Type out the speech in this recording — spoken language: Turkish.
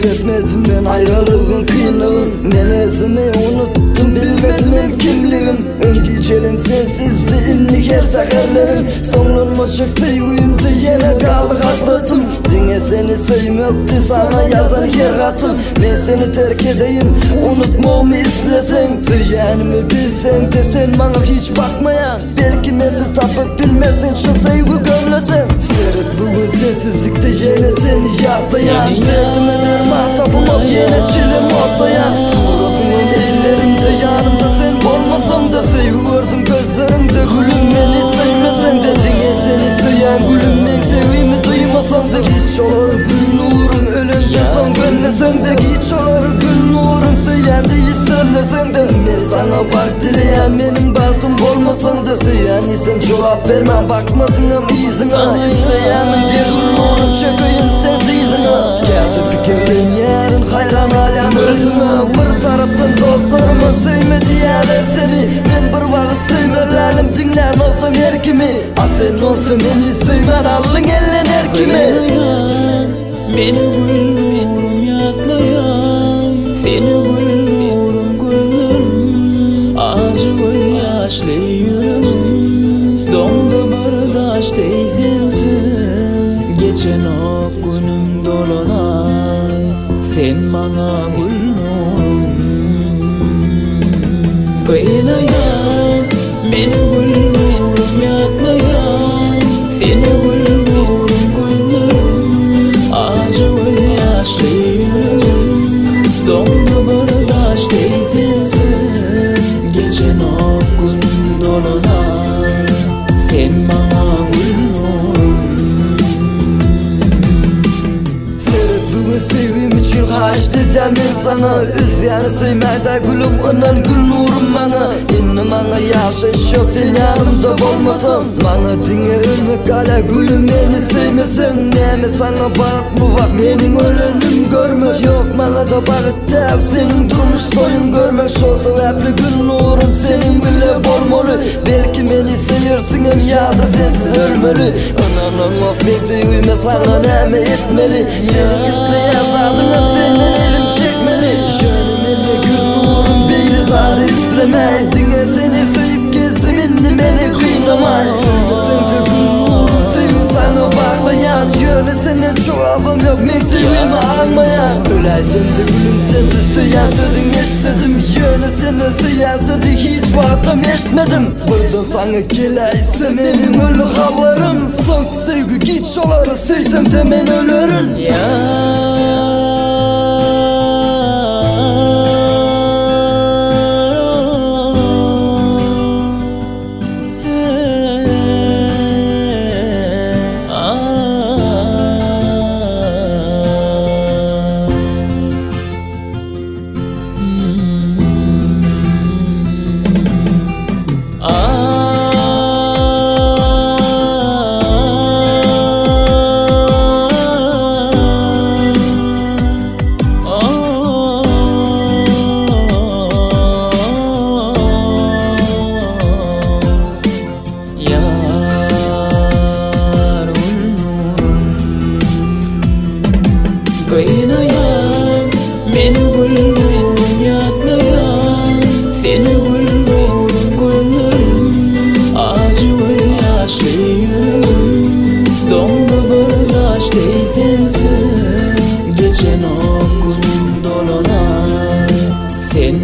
Şükretmedim ben ayrılığın kıyınlığın. Men özümü unuttum, bilmedim hem kimliğim. Öngecelim sensizdi inlik her seferlerim. Sonlanmışık tüyüyümdü yine kaldı hasretim. Dine seni sevmekti sana yazar yer katım. Ben seni terk edeyim, unutmamı istesen. Tüyenimi bilsen de sen bana hiç bakmayan. Belki mezi tapıp bilmezsin şu sevgi görlesen. Seyret bugün sensizlikte yine seni yatlayan. Derdime derman tapımak yine çilim otlayan. Suratımın ellerimde yanımda sen olmasan da. Sevgi gördüm gözlerimde gülüm, beni sevmesen de. Dine seni söyleyen gülüm, ben sevgimi duymasam da. Hiç olur gül nurum ölümde son göllesen de. Hiç olur gül nurum söyleyen deyip söylesen de. Ben sana bak dileyen benim batım olmasan da. Söyleyen isem cevap vermem, bakmadın ama izine. İsteyemin gel gül nurum çöküyün sen dizine. Geldi fikirlerin yarın hayran alem özüme. Bir taraftan dostlarımın sevmedi yerler seni. Ben bir vakit sevmerlerim dinler olsam her kimi. Sen olsa beni sevmer allın ellen her kimi. Beni gül nurum yatlayan, seni gül nurum gözlerim. Acı ve yaşlı yüreğim, dondu bardaş değilsin. Geçen o günüm dolanan, sen bana gül nurum. Kıynayan, beni gül nurum yatlayan, seni gül nurum gözlerim. Acı ve yaşlı yüreğim, dondu bardaş değilsin sen. Geçen o günüm dolanan, sen bana gül nurum. Seyret bugün sevgim için kaçtı demin sana. Özyanı sevmede gülüm önen gül nurum bana. İnni bana yaşayış yok sen yanımda olmasam. Bana dine ölmek hala gülüm beni sevmesen. Neme sana bak bu vak benim ölenim görmek. Yok bana da bakıp dev senin durmuş toyun görmek. Şu sebepli gül nurum senin bile olmalı. Belki beni seversin hem ya da sensiz ölmeli. Önemli yok bekle uyma sana neme etmeli. Senin isteyen zadın hep senin elim çekmeli. Şönümeli gül nurum beyli zadı isteme. Dine seni sevip gezdim inni beni kıynamay. Söylesen de gül nurum sevim sana bağlayan. Yöne senin çoğabım yok men sevimi almayan. Öyleysen de gülüm sensiz söyleyen sözün eşitmedim. Yöne seni söyleyen sözü hiç vaktim eşitmedim. Buradan sana geleyse benim ölü haberim. Son sevgi hiç oları söysen de men ölürüm. Kıynayan, beni gül nurum yatlayan, seni gül nurum gözlerim. Acı ve yaşlı yüreğim, dondu bardaş değilsin sen. Geçen o günüm dolanan, sen